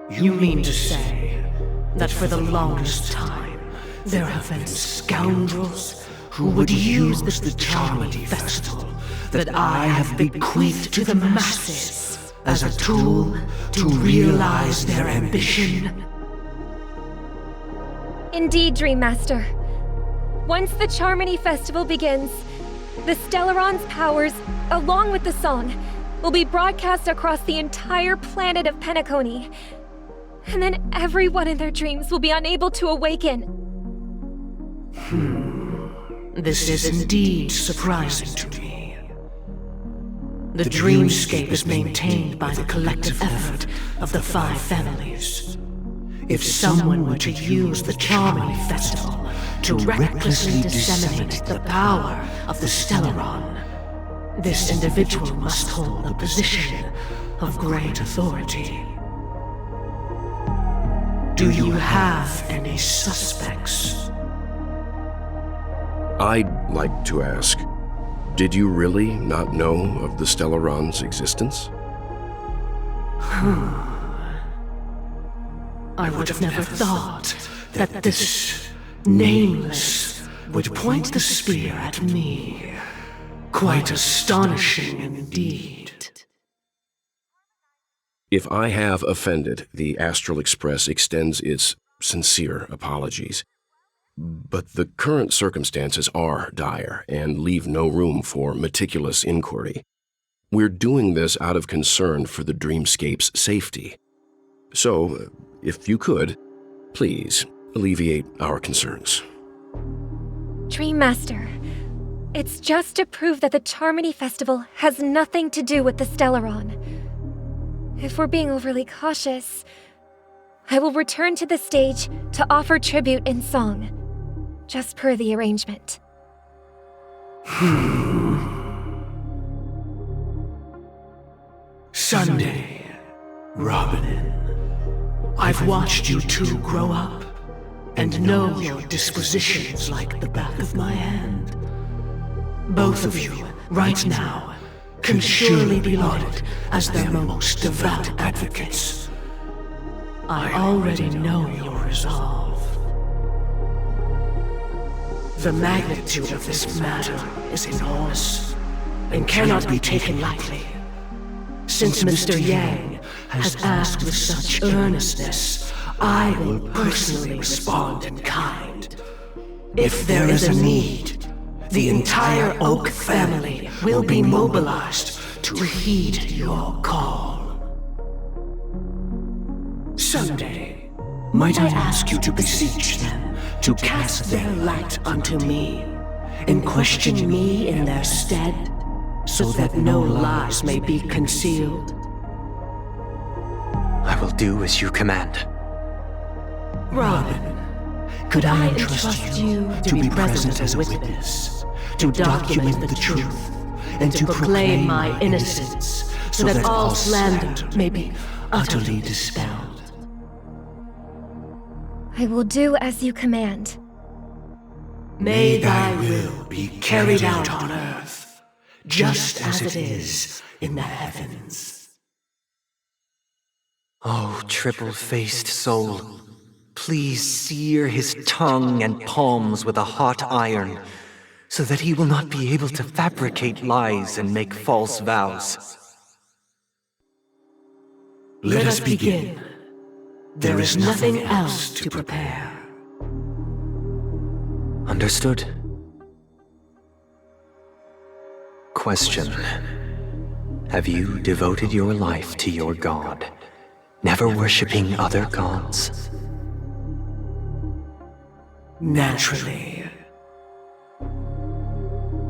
You mean to say that for the longest time, there have been scoundrels who would use the Charmony Festival that I have bequeathed to the masses as a tool to realize their ambition? Indeed, Dream Master. Once the Charmony Festival begins, the Stellaron's powers, along with the song, will be broadcast across the entire planet of Penacony. And then everyone in their dreams will be unable to awaken. This is indeed surprising to me. The dreamscape is maintained by the collective effort of the 5 families. If someone were to use the Charmony Festival to recklessly disseminate the power of the Stellaron, this individual must hold a position of great authority. Do you have any suspects? I'd like to ask, did you really not know of the Stellaron's existence? I would have never thought that this nameless would point the spear at me. Quite astonishing indeed. If I have offended, the Astral Express extends its sincere apologies. But the current circumstances are dire and leave no room for meticulous inquiry. We're doing this out of concern for the dreamscape's safety. So, if you could, please alleviate our concerns. Dream Master, it's just to prove that the Charmony Festival has nothing to do with the Stellaron. If we're being overly cautious, I will return to the stage to offer tribute in song, just per the arrangement. Sunday, Robin. I've watched you two grow up, and know your dispositions like the back of my hand. Both of you, right now, can surely be lauded as their most devout advocates. I already know your resolve. The magnitude of this matter is enormous, and cannot be taken lightly. Since Mr. Yang has asked with such earnestness, I will personally respond in kind. If there is a need, the entire Oak family will be mobilized to heed your call. Someday, might I ask you to beseech them to cast their light unto me, and question me in their stead, so that no lies may be concealed? I will do as you command. Robin, could I entrust you to be present as a witness, to document the truth, and to proclaim my innocence, so that all slander may be utterly dispelled? I will do as you command. May thy will be carried out on earth, just as it is in the heavens. Oh, triple-faced soul, please sear his tongue and palms with a hot iron, so that he will not be able to fabricate lies and make false vows. Let us begin. There is nothing else to prepare. Understood. Question. Have you devoted your life to your god, never worshipping other gods? Naturally.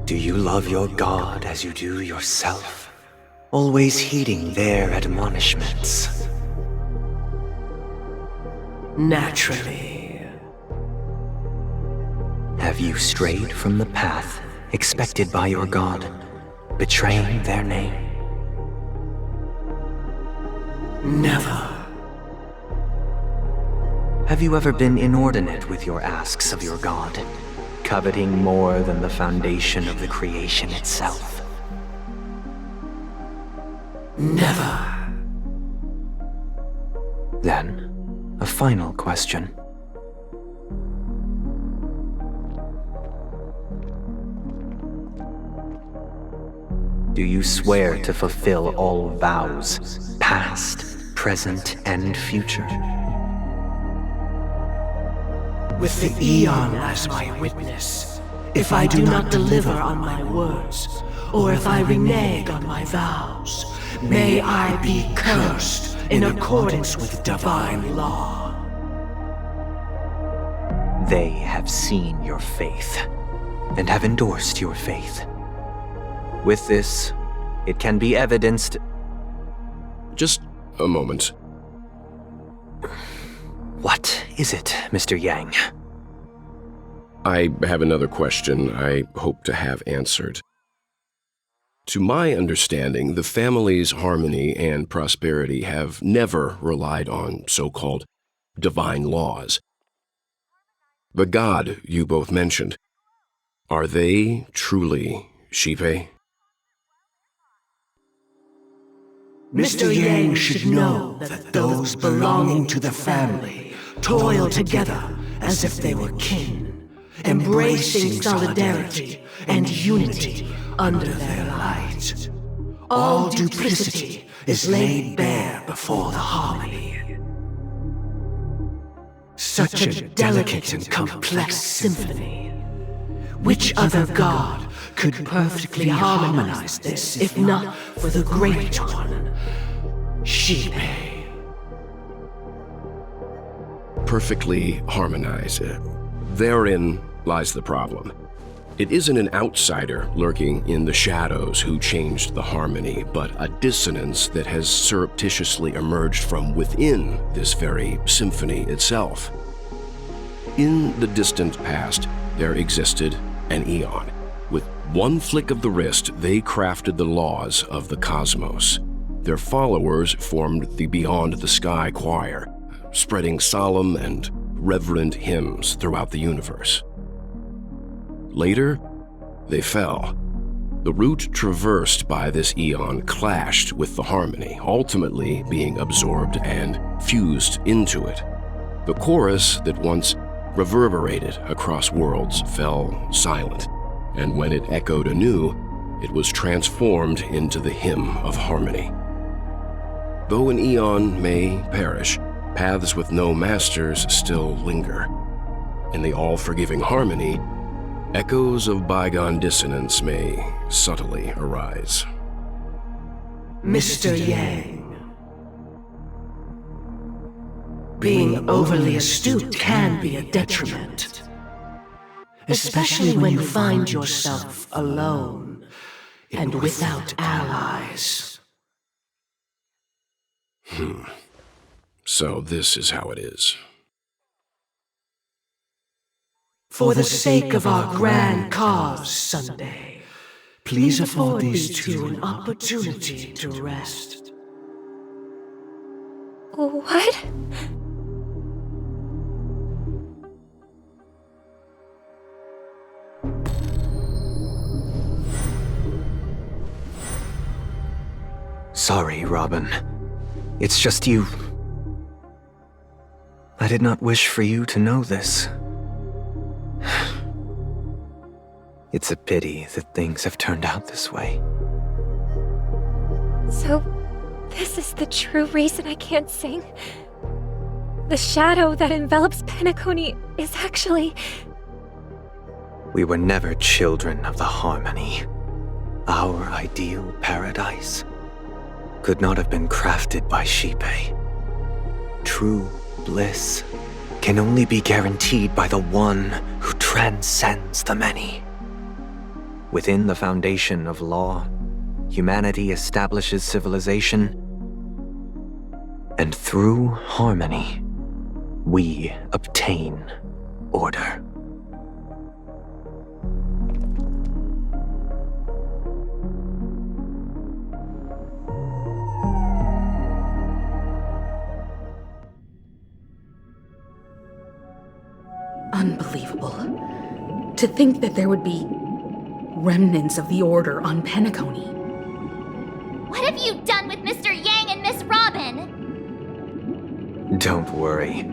Do you love your god as you do yourself, always heeding their admonishments? Naturally. Have you strayed from the path expected by your god, betraying their name? Never. Have you ever been inordinate with your asks of your god, coveting more than the foundation of the creation itself? Never. Then, a final question. Do you swear to fulfill all vows, past, present, and future? With the Eon as my witness, if I do not deliver on my words, or if I renege on my vows, may I be cursed in accordance with divine law. They have seen your faith, and have endorsed your faith. With this, it can be evidenced... Just a moment. What is it, Mr. Yang? I have another question I hope to have answered. To my understanding, the family's harmony and prosperity have never relied on so-called divine laws. The god you both mentioned, are they truly Xipe? Mr. Yang should know that those belonging to the family toil together as if they were kin, embracing solidarity and unity under their light. All duplicity is laid bare before the harmony. Such a delicate and complex symphony. Which other god could perfectly harmonize this if not for the Great One, Xipe? Perfectly harmonize. Therein lies the problem. It isn't an outsider lurking in the shadows who changed the harmony, but a dissonance that has surreptitiously emerged from within this very symphony itself. In the distant past, there existed an Eon. With one flick of the wrist, they crafted the laws of the cosmos. Their followers formed the Beyond the Sky Choir, spreading solemn and reverent hymns throughout the universe. Later, they fell. The route traversed by this Eon clashed with the harmony, ultimately being absorbed and fused into it. The chorus that once reverberated across worlds fell silent, and when it echoed anew, it was transformed into the hymn of harmony. Though an Eon may perish, paths with no masters still linger. In the all-forgiving harmony, echoes of bygone dissonance may subtly arise. Mr. Yang, being overly astute can be a detriment, especially when you find yourself alone and without allies. So this is how it is. For the sake of our grand cause, Sunday, please afford these two an opportunity to rest. What? Sorry, Robin. It's just you. I did not wish for you to know this. It's a pity that things have turned out this way. So, this is the true reason I can't sing? The shadow that envelops Penacony is actually... We were never children of the harmony. Our ideal paradise could not have been crafted by Xipe. True bliss can only be guaranteed by the one who transcends the many. Within the foundation of law, humanity establishes civilization, and through harmony, we obtain order. Unbelievable. To think that there would be remnants of the Order on Penacony. What have you done with Mr. Yang and Miss Robin? Don't worry.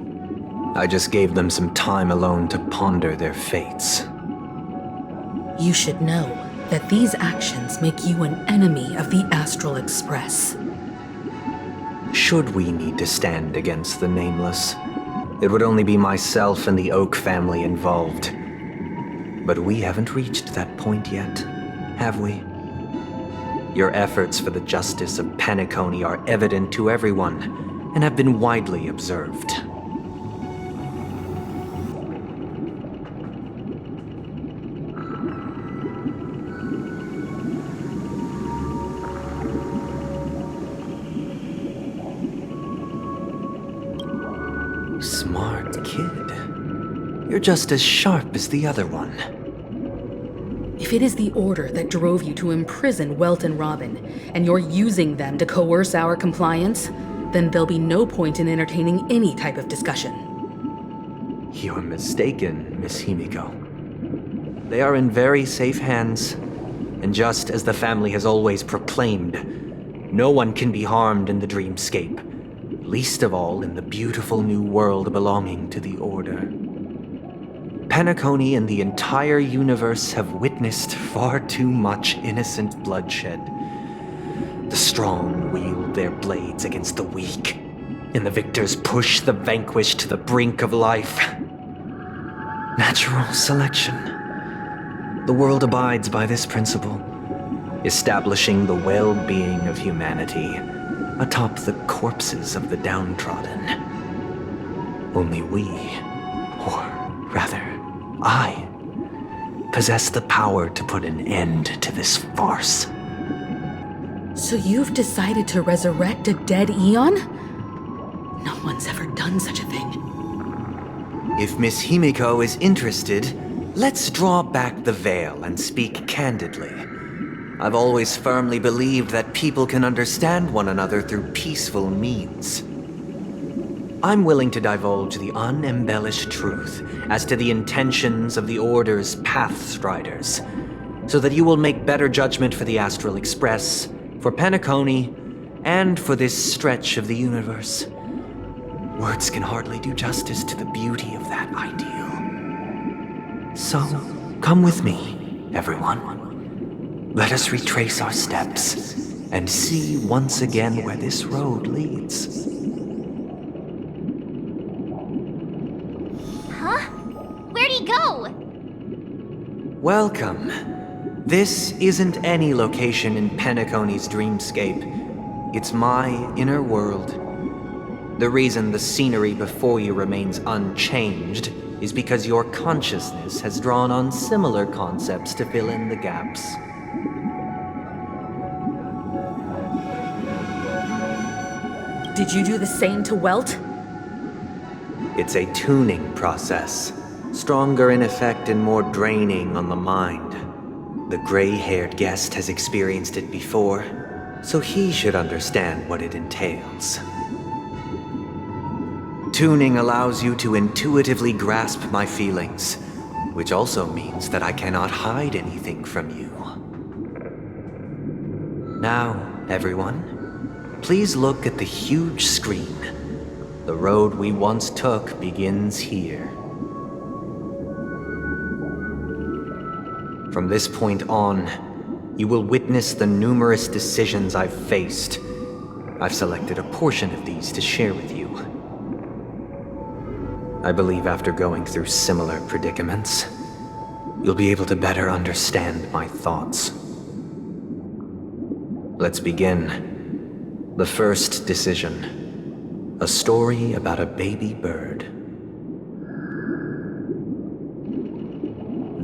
I just gave them some time alone to ponder their fates. You should know that these actions make you an enemy of the Astral Express. Should we need to stand against the Nameless, it would only be myself and the Oak family involved. But we haven't reached that point yet, have we? Your efforts for the justice of Penacony are evident to everyone and have been widely observed. Smart kid. You're just as sharp as the other one. If it is the Order that drove you to imprison Welt and Robin, and you're using them to coerce our compliance, then there'll be no point in entertaining any type of discussion. You're mistaken, Miss Himiko. They are in very safe hands, and just as the family has always proclaimed, no one can be harmed in the dreamscape, least of all in the beautiful new world belonging to the Order. Penacony and the entire universe have witnessed far too much innocent bloodshed. The strong wield their blades against the weak, and the victors push the vanquished to the brink of life. Natural selection. The world abides by this principle, establishing the well-being of humanity atop the corpses of the downtrodden. Only we, or rather, I, possess the power to put an end to this farce. So you've decided to resurrect a dead Eon? No one's ever done such a thing. If Miss Himiko is interested, let's draw back the veil and speak candidly. I've always firmly believed that people can understand one another through peaceful means. I'm willing to divulge the unembellished truth as to the intentions of the Order's Pathstriders, so that you will make better judgment for the Astral Express, for Penacony, and for this stretch of the universe. Words can hardly do justice to the beauty of that ideal. So, come with me, everyone. Let us retrace our steps and see once again where this road leads. Where'd he go? Welcome. This isn't any location in Penacony's dreamscape. It's my inner world. The reason the scenery before you remains unchanged is because your consciousness has drawn on similar concepts to fill in the gaps. Did you do the same to Welt? It's a tuning process, stronger in effect and more draining on the mind. The gray-haired guest has experienced it before, so he should understand what it entails. Tuning allows you to intuitively grasp my feelings, which also means that I cannot hide anything from you. Now, everyone, please look at the huge screen. The road we once took begins here. From this point on, you will witness the numerous decisions I've faced. I've selected a portion of these to share with you. I believe after going through similar predicaments, you'll be able to better understand my thoughts. Let's begin. The first decision. A story about a baby bird.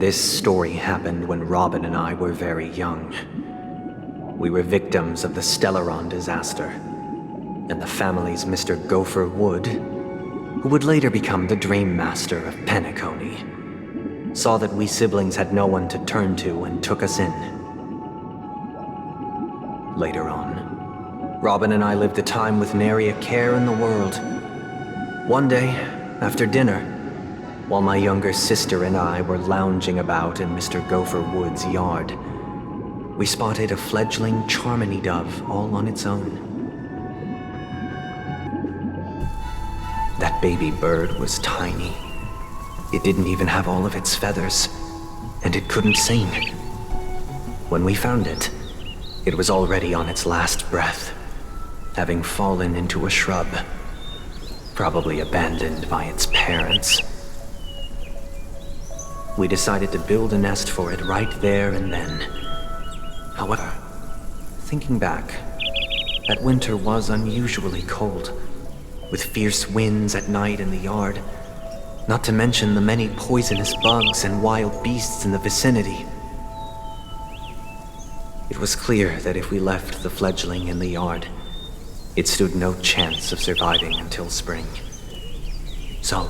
This story happened when Robin and I were very young. We were victims of the Stellaron disaster, and the family's Mr. Gopher Wood, who would later become the Dream Master of Penacony, saw that we siblings had no one to turn to and took us in. Later on, Robin and I lived a time with nary a care in the world. One day, after dinner, while my younger sister and I were lounging about in Mr. Gopher Wood's yard, we spotted a fledgling Charmony dove all on its own. That baby bird was tiny. It didn't even have all of its feathers, and it couldn't sing. When we found it, it was already on its last breath, having fallen into a shrub, probably abandoned by its parents. We decided to build a nest for it right there and then. However, thinking back, that winter was unusually cold, with fierce winds at night in the yard, not to mention the many poisonous bugs and wild beasts in the vicinity. It was clear that if we left the fledgling in the yard, it stood no chance of surviving until spring. So,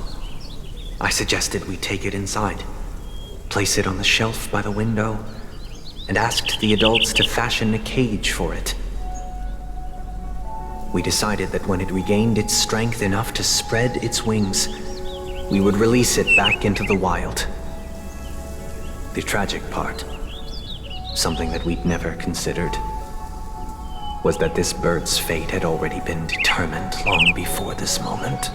I suggested we take it inside, place it on the shelf by the window, and asked the adults to fashion a cage for it. We decided that when it regained its strength enough to spread its wings, we would release it back into the wild. The tragic part, something that we'd never considered, was that this bird's fate had already been determined long before this moment.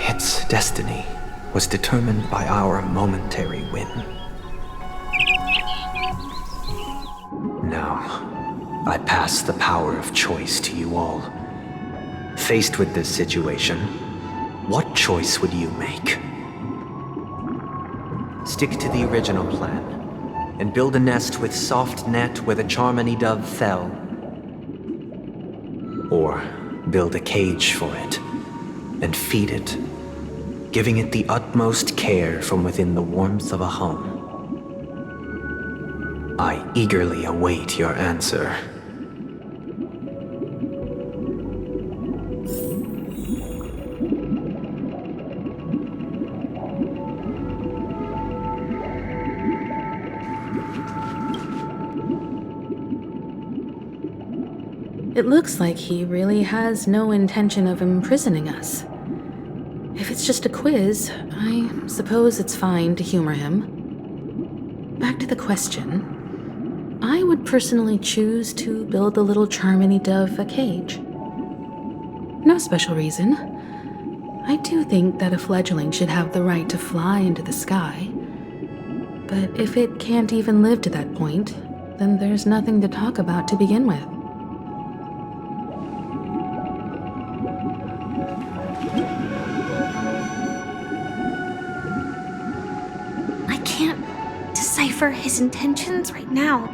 Its destiny was determined by our momentary win. Now, I pass the power of choice to you all. Faced with this situation, what choice would you make? Stick to the original plan and build a nest with soft net where the Charmony dove fell. Or build a cage for it and feed it, giving it the utmost care from within the warmth of a home. I eagerly await your answer. It looks like he really has no intention of imprisoning us. If it's just a quiz, I suppose it's fine to humor him. Back to the question. I would personally choose to build the little Charmony dove a cage. No special reason. I do think that a fledgling should have the right to fly into the sky. But if it can't even live to that point, then there's nothing to talk about to begin with. I can't decipher his intentions right now,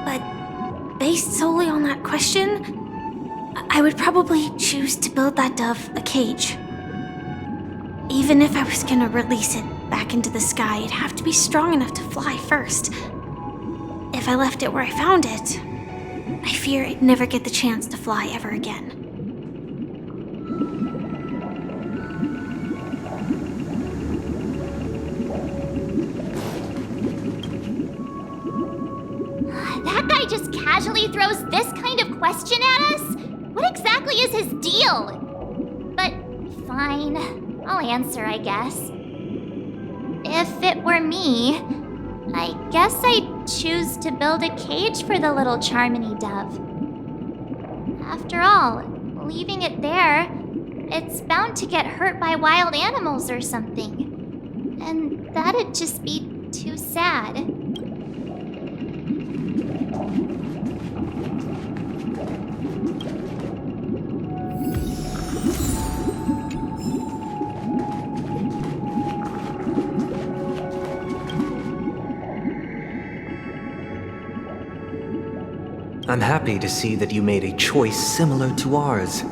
but based solely on that question, I would probably choose to build that dove a cage. Even if I was gonna release it back into the sky, it'd have to be strong enough to fly first. If I left it where I found it, I fear it'd never get the chance to fly ever again. That guy just casually throws this kind of question at us? What exactly is his deal? But fine, I'll answer, I guess. If it were me, I guess I'd choose to build a cage for the little Charmony dove. After all, leaving it there, it's bound to get hurt by wild animals or something. And that'd just be too sad. I'm happy to see that you made a choice similar to ours.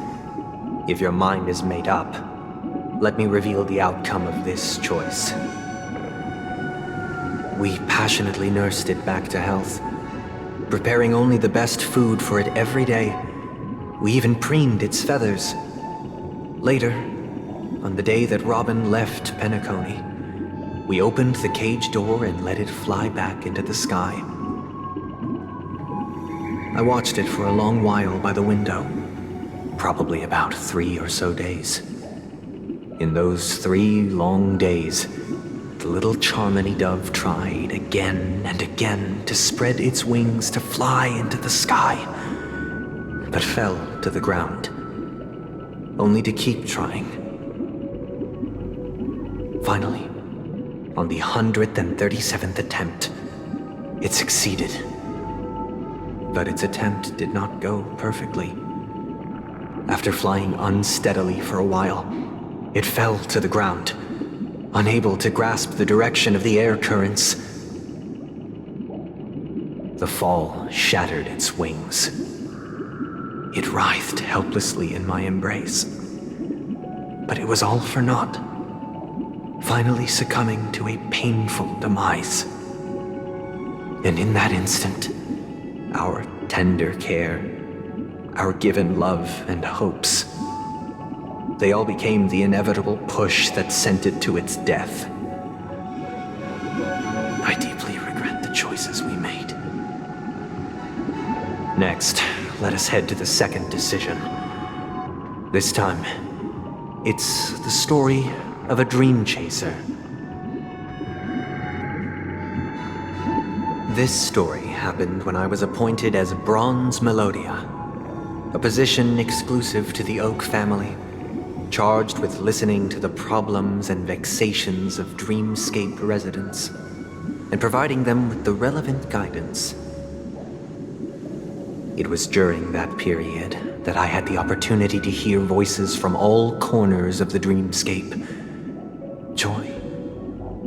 If your mind is made up, let me reveal the outcome of this choice. We passionately nursed it back to health, preparing only the best food for it every day. We even preened its feathers. Later, on the day that Robin left Penacony, we opened the cage door and let it fly back into the sky. I watched it for a long while by the window, probably about 3 or so days. In those 3 long days, the little Charmony dove tried again and again to spread its wings to fly into the sky, but fell to the ground. only to keep trying. Finally, on the 137th attempt, it succeeded. But its attempt did not go perfectly. After flying unsteadily for a while, it fell to the ground, unable to grasp the direction of the air currents. The fall shattered its wings. It writhed helplessly in my embrace. But it was all for naught, finally succumbing to a painful demise. And in that instant, our tender care, our given love and hopes, they all became the inevitable push that sent it to its death. I deeply regret the choices we made. Next, let us head to the second decision. This time, it's the story of a dream chaser. This story happened when I was appointed as Bronze Melodia, a position exclusive to the Oak family, charged with listening to the problems and vexations of dreamscape residents and providing them with the relevant guidance. It was during that period that I had the opportunity to hear voices from all corners of the dreamscape. Joy,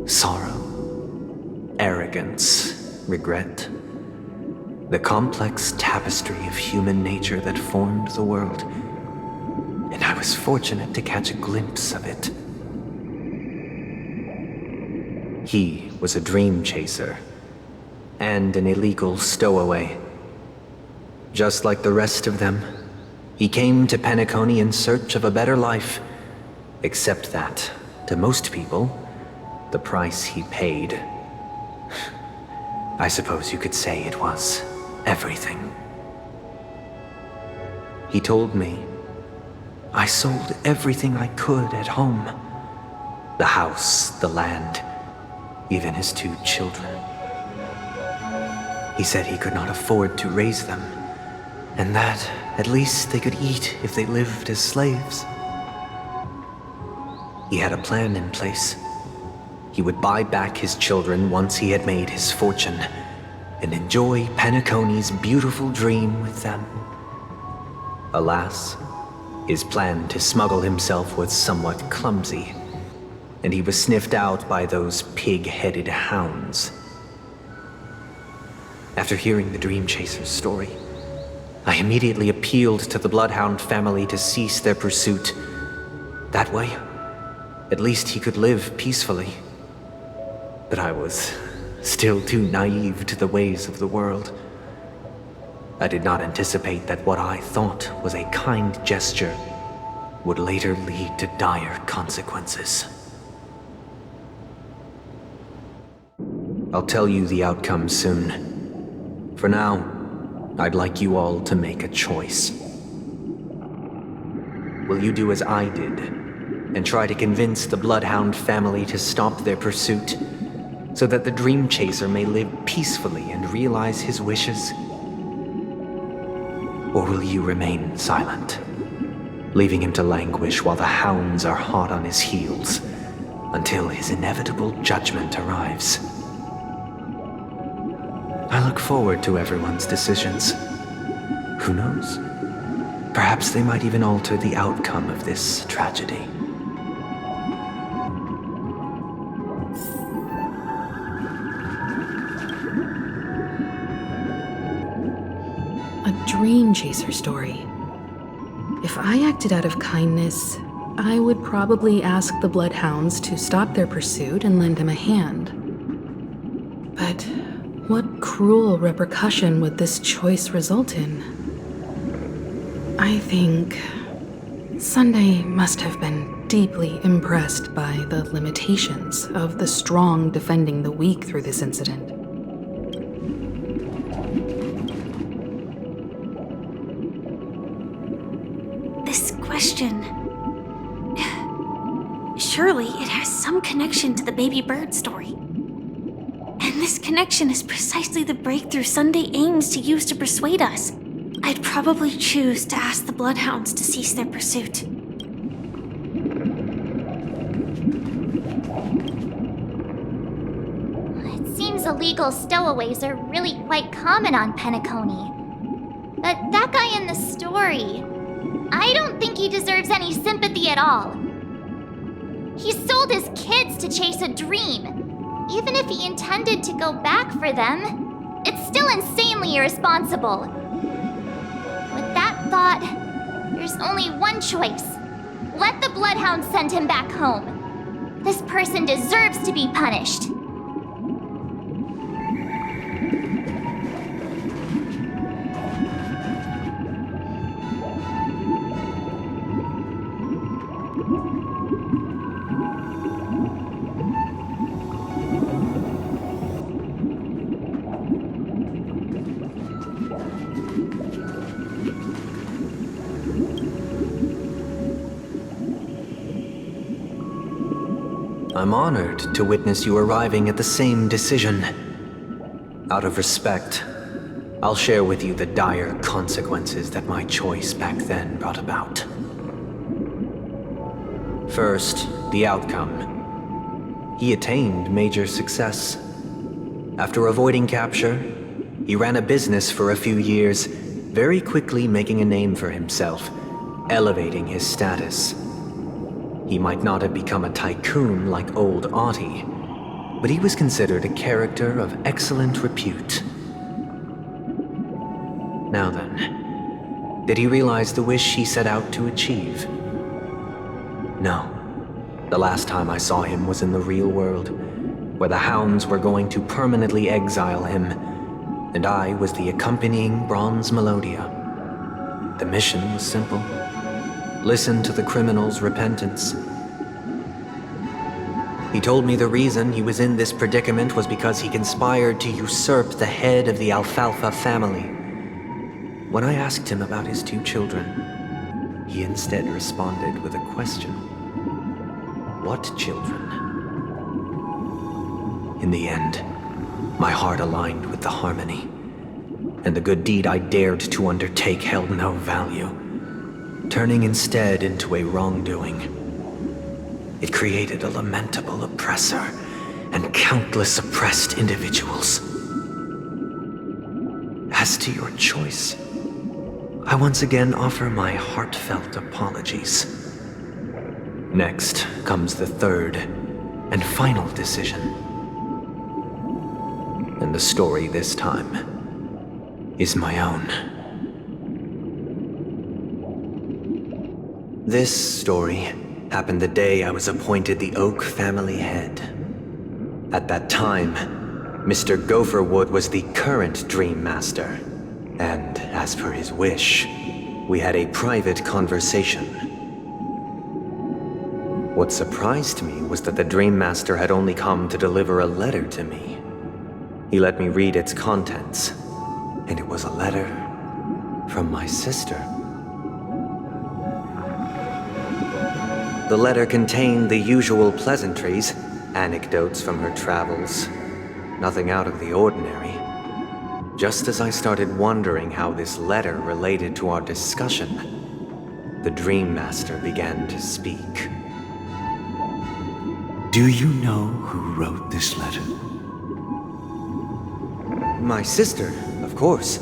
sorrow, arrogance, regret. The complex tapestry of human nature that formed the world. And I was fortunate to catch a glimpse of it. He was a dream chaser and an illegal stowaway. Just like the rest of them, he came to Penacony in search of a better life, except that, to most people, the price he paid, I suppose you could say it was everything. He told me I sold everything I could at home. The house, the land, even his 2 children. He said he could not afford to raise them, and that at least they could eat if they lived as slaves. He had a plan in place. He would buy back his children once he had made his fortune, and enjoy Penacony's beautiful dream with them. Alas, his plan to smuggle himself was somewhat clumsy, and he was sniffed out by those pig-headed hounds. After hearing the Dream Chaser's story, I immediately appealed to the Bloodhound family to cease their pursuit. That way, at least he could live peacefully. But I was still too naive to the ways of the world. I did not anticipate that what I thought was a kind gesture would later lead to dire consequences. I'll tell you the outcome soon. For now, I'd like you all to make a choice. Will you do as I did and try to convince the Bloodhound family to stop their pursuit so that the Dream Chaser may live peacefully and realize his wishes? Or will you remain silent, leaving him to languish while the hounds are hot on his heels until his inevitable judgment arrives? I look forward to everyone's decisions. Who knows? Perhaps they might even alter the outcome of this tragedy. A dream chaser story. If I acted out of kindness, I would probably ask the Bloodhounds to stop their pursuit and lend him a hand. But what cruel repercussion would this choice result in? I think Sunday must have been deeply impressed by the limitations of the strong defending the weak through this incident. This question... Surely it has some connection to the baby bird story. And this connection is precisely the breakthrough Sunday aims to use to persuade us. I'd probably choose to ask the Bloodhounds to cease their pursuit. illegal stowaways are really quite common on Penacony. But that guy in the story, I don't think he deserves any sympathy at all. He sold his kids to chase a dream. Even if he intended to go back for them, it's still insanely irresponsible. With that thought, there's only one choice. Let the Bloodhound send him back home. This person deserves to be punished. I'm honored to witness you arriving at the same decision. Out of respect, I'll share with you the dire consequences that my choice back then brought about. First, the outcome. He attained major success. After avoiding capture, he ran a business for a few years, very quickly making a name for himself, elevating his status. He might not have become a tycoon like old Audie, but he was considered a character of excellent repute. Now then, did he realize the wish he set out to achieve? No. The last time I saw him was in the real world, where the hounds were going to permanently exile him, and I was the accompanying bronze Melodia. The mission was simple. Listen to the criminal's repentance. He told me the reason he was in this predicament was because he conspired to usurp the head of the Alfalfa family. When I asked him about his 2 children, he instead responded with a question. What children? In the end, my heart aligned with the harmony, and the good deed I dared to undertake held no value, turning instead into a wrongdoing. It created a lamentable oppressor and countless oppressed individuals. As to your choice, I once again offer my heartfelt apologies. Next comes the third and final decision. And the story this time is my own. This story happened the day I was appointed the Oak family head. At that time, Mr. Gopherwood was the current Dream Master, and as per his wish, we had a private conversation. What surprised me was that the Dream Master had only come to deliver a letter to me. He let me read its contents, and it was a letter from my sister. The letter contained the usual pleasantries, anecdotes from her travels, nothing out of the ordinary. Just as I started wondering how this letter related to our discussion, the Dream Master began to speak. Do you know who wrote this letter? My sister, of course.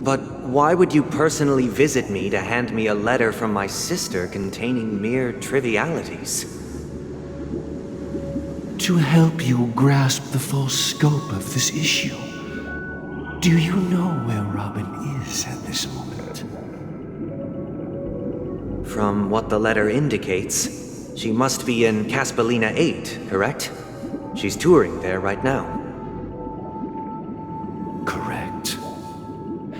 But why would you personally visit me to hand me a letter from my sister containing mere trivialities? To help you grasp the full scope of this issue. Do you know where Robin is at this moment? From what the letter indicates, she must be in Caspelina 8, correct? She's touring there right now. Correct.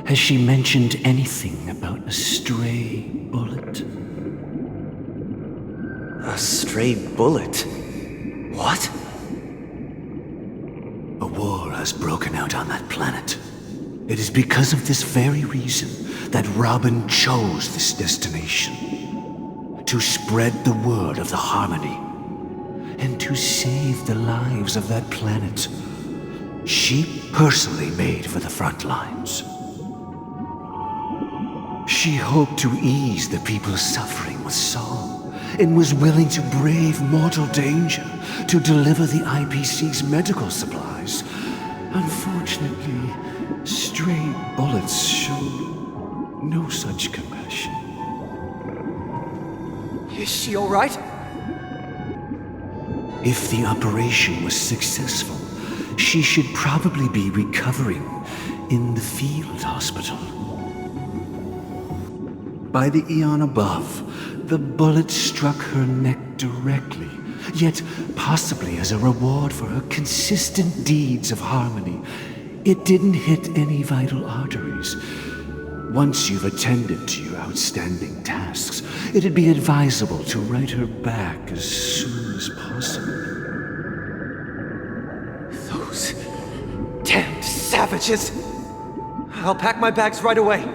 Has she mentioned anything about a stray bullet? A stray bullet? What? A war has broken out on that planet. It is because of this very reason that Robin chose this destination. To spread the word of the harmony. And to save the lives of that planet. She personally made for the front lines. She hoped to ease the people's suffering with song, and was willing to brave mortal danger to deliver the IPC's medical supplies, Unfortunately, stray bullets show no such compassion. Is she all right? If the operation was successful, she should probably be recovering in the field hospital. By the eon above, the bullet struck her neck directly, yet possibly as a reward for her consistent deeds of harmony, it didn't hit any vital arteries. Once you've attended to your outstanding tasks, it'd be advisable to write her back as soon as possible. Those damned savages! I'll pack my bags right away.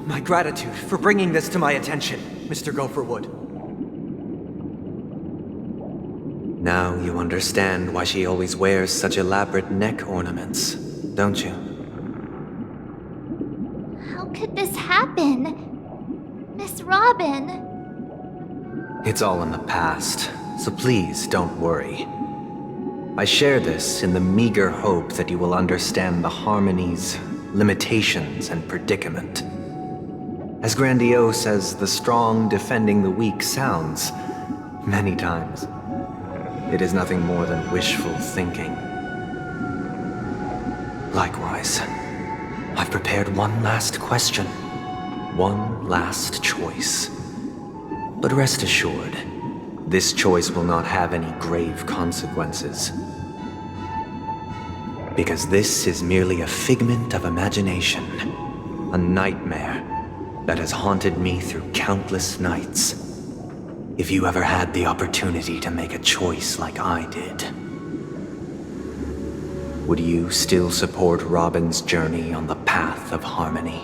My gratitude for bringing this to my attention, Mr. Gopherwood. Now you understand why she always wears such elaborate neck ornaments, don't you? How could this happen? Miss Robin. It's all in the past, so please don't worry. I share this in the meager hope that you will understand the Harmony's limitations and predicament. As grandiose as the strong defending the weak sounds, many times, it is nothing more than wishful thinking. Likewise, I've prepared one last question, one last choice. But rest assured, this choice will not have any grave consequences. Because this is merely a figment of imagination, a nightmare that has haunted me through countless nights. If you ever had the opportunity to make a choice like I did, would you still support Robin's journey on the path of harmony?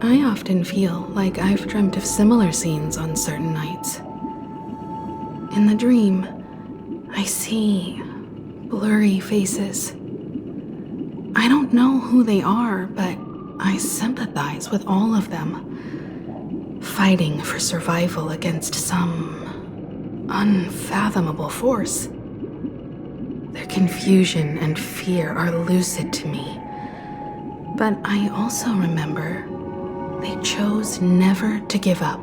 I often feel like I've dreamt of similar scenes on certain nights. In the dream, I see blurry faces. I don't know who they are, but I sympathize with all of them, fighting for survival against some unfathomable force. Their confusion and fear are lucid to me, but I also remember they chose never to give up.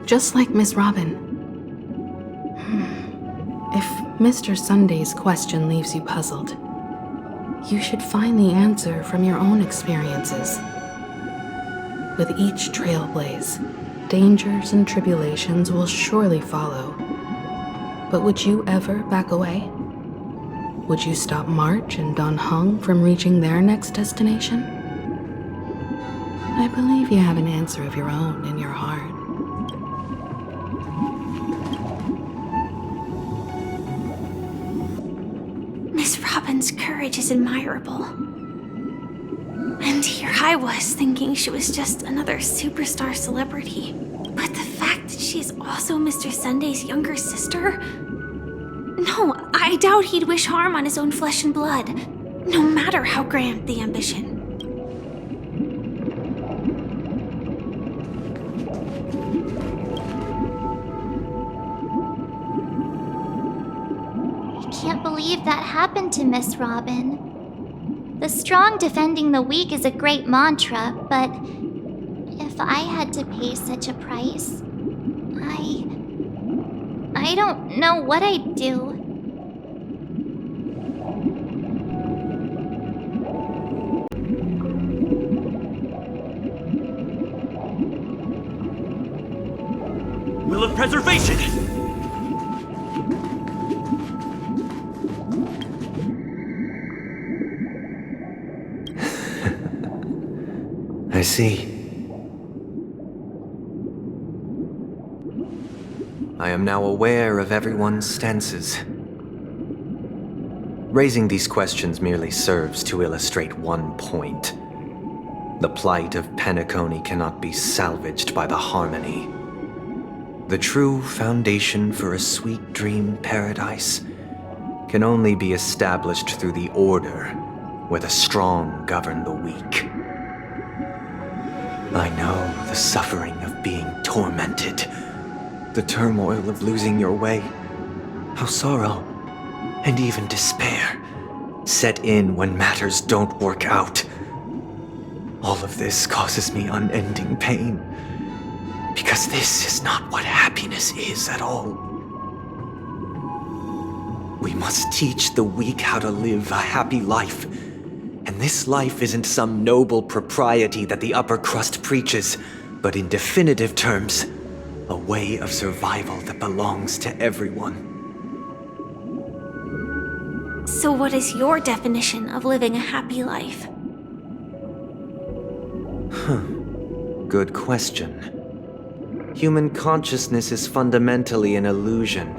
Just like Miss Robin. If Mr. Sunday's question leaves you puzzled, you should find the answer from your own experiences. With each trailblaze, dangers and tribulations will surely follow. But would you ever back away? Would you stop March and Don Hung from reaching their next destination? I believe you have an answer of your own in your heart. Miss Robin's courage is admirable. And here I was thinking she was just another superstar celebrity. But the fact that she's also Mr. Sunday's younger sister? No, I doubt he'd wish harm on his own flesh and blood, no matter how grand the ambition. I can't believe that happened to Miss Robin. The strong defending the weak is a great mantra, but if I had to pay such a price, I don't know what I'd do. Will of preservation! I see. I am now aware of everyone's stances. Raising these questions merely serves to illustrate one point. The plight of Penacony cannot be salvaged by the Harmony. The true foundation for a sweet dream paradise can only be established through the order where the strong govern the weak. I know the suffering of being tormented, the turmoil of losing your way, how sorrow and even despair set in when matters don't work out. All of this causes me unending pain, because this is not what happiness is at all. We must teach the weak how to live a happy life. And this life isn't some noble propriety that the upper crust preaches, but in definitive terms, a way of survival that belongs to everyone. So what is your definition of living a happy life? Good question. Human consciousness is fundamentally an illusion,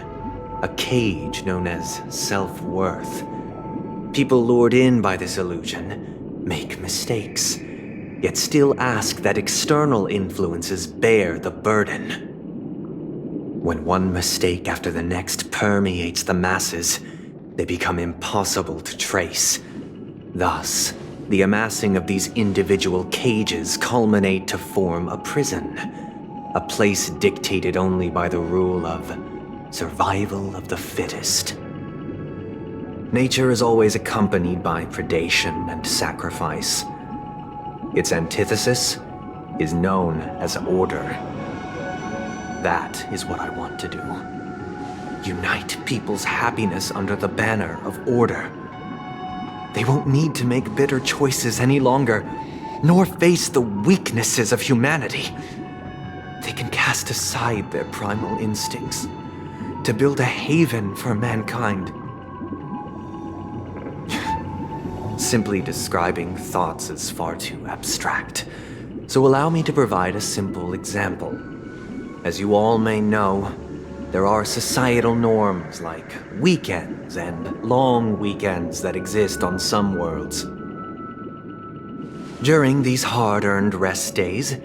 a cage known as self-worth. People lured in by this illusion make mistakes, yet still ask that external influences bear the burden. When one mistake after the next permeates the masses, they become impossible to trace. Thus, the amassing of these individual cages culminate to form a prison, a place dictated only by the rule of survival of the fittest. Nature is always accompanied by predation and sacrifice. Its antithesis is known as order. That is what I want to do. Unite people's happiness under the banner of order. They won't need to make bitter choices any longer, nor face the weaknesses of humanity. They can cast aside their primal instincts to build a haven for mankind. Simply describing thoughts is far too abstract, so allow me to provide a simple example. As you all may know, there are societal norms like weekends and long weekends that exist on some worlds. During these hard-earned rest days,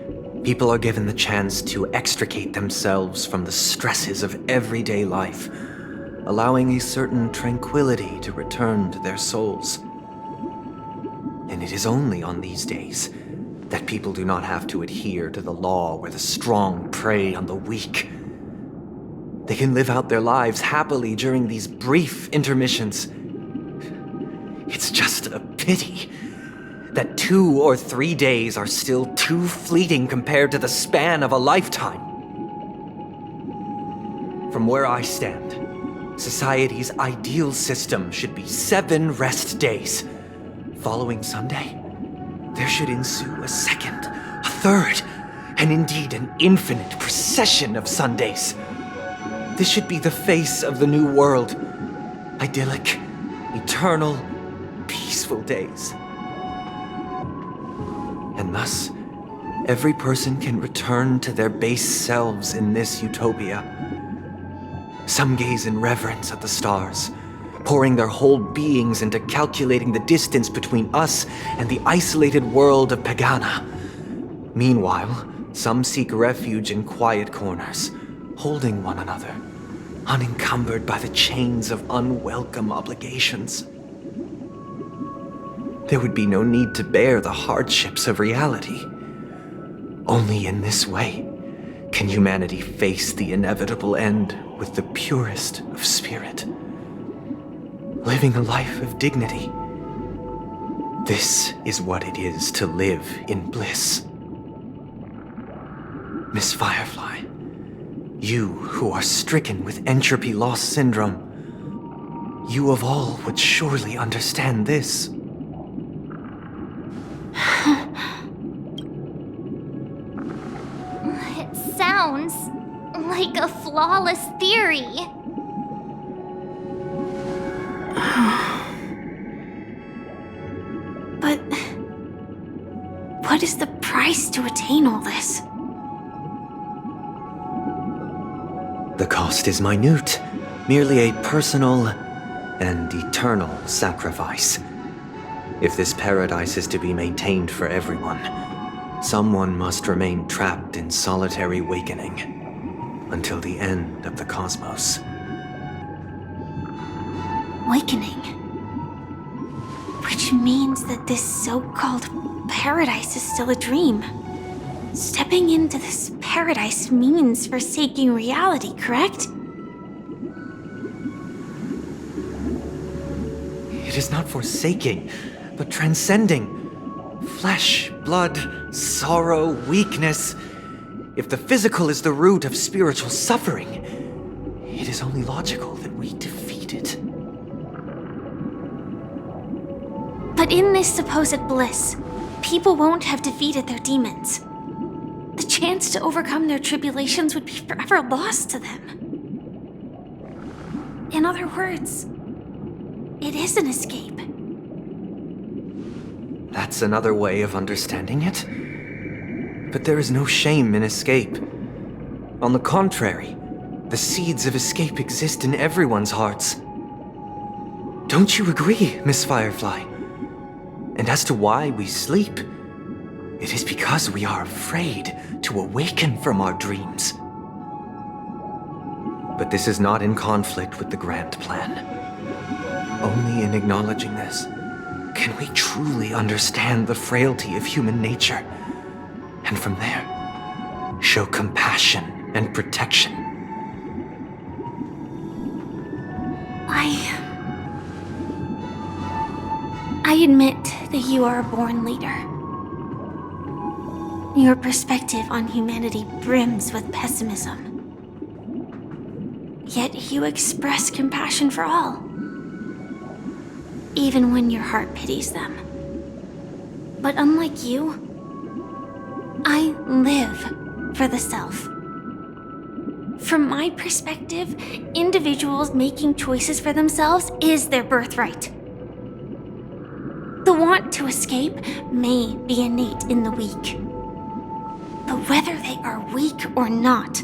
people are given the chance to extricate themselves from the stresses of everyday life, allowing a certain tranquility to return to their souls. And it is only on these days that people do not have to adhere to the law where the strong prey on the weak. They can live out their lives happily during these brief intermissions. It's just a pity that 2 or 3 days are still too fleeting compared to the span of a lifetime. From where I stand, society's ideal system should be 7 rest days. Following Sunday, there should ensue a second, a third, and indeed an infinite procession of Sundays. This should be the face of the new world. Idyllic, eternal, peaceful days. And thus, every person can return to their base selves in this utopia. Some gaze in reverence at the stars, pouring their whole beings into calculating the distance between us and the isolated world of Pagana. Meanwhile, some seek refuge in quiet corners, holding one another, unencumbered by the chains of unwelcome obligations. There would be no need to bear the hardships of reality. Only in this way can humanity face the inevitable end with the purest of spirit, living a life of dignity. This is what it is to live in bliss. Miss Firefly, you who are stricken with entropy loss syndrome, you of all would surely understand this. It sounds like a flawless theory. But what is the price to attain all this? The cost is minute, merely a personal and eternal sacrifice. If this paradise is to be maintained for everyone, someone must remain trapped in solitary awakening until the end of the cosmos. Awakening. Which means that this so-called paradise is still a dream. Stepping into this paradise means forsaking reality, correct? It is not forsaking, but transcending. Flesh, blood, sorrow, weakness. If the physical is the root of spiritual suffering, it is only logical that we defeat it. But in this supposed bliss, people won't have defeated their demons. The chance to overcome their tribulations would be forever lost to them. In other words, it is an escape. That's another way of understanding it. But there is no shame in escape. On the contrary, the seeds of escape exist in everyone's hearts. Don't you agree, Miss Firefly? And as to why we sleep, it is because we are afraid to awaken from our dreams. But this is not in conflict with the grand plan. Only in acknowledging this can we truly understand the frailty of human nature, and from there, show compassion and protection. I admit that you are a born leader. Your perspective on humanity brims with pessimism. Yet you express compassion for all, even when your heart pities them. But unlike you, I live for the self. From my perspective, individuals making choices for themselves is their birthright. The want to escape may be innate in the weak. But whether they are weak or not,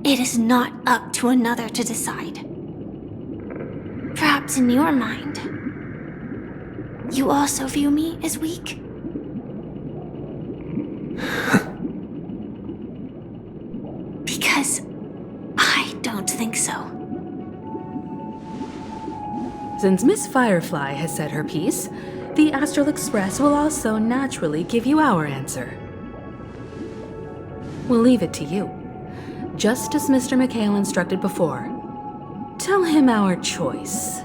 it is not up to another to decide. Perhaps in your mind, you also view me as weak? Because I don't think so. Since Miss Firefly has said her piece, the Astral Express will also naturally give you our answer. We'll leave it to you. Just as Mr. McHale instructed before, tell him our choice.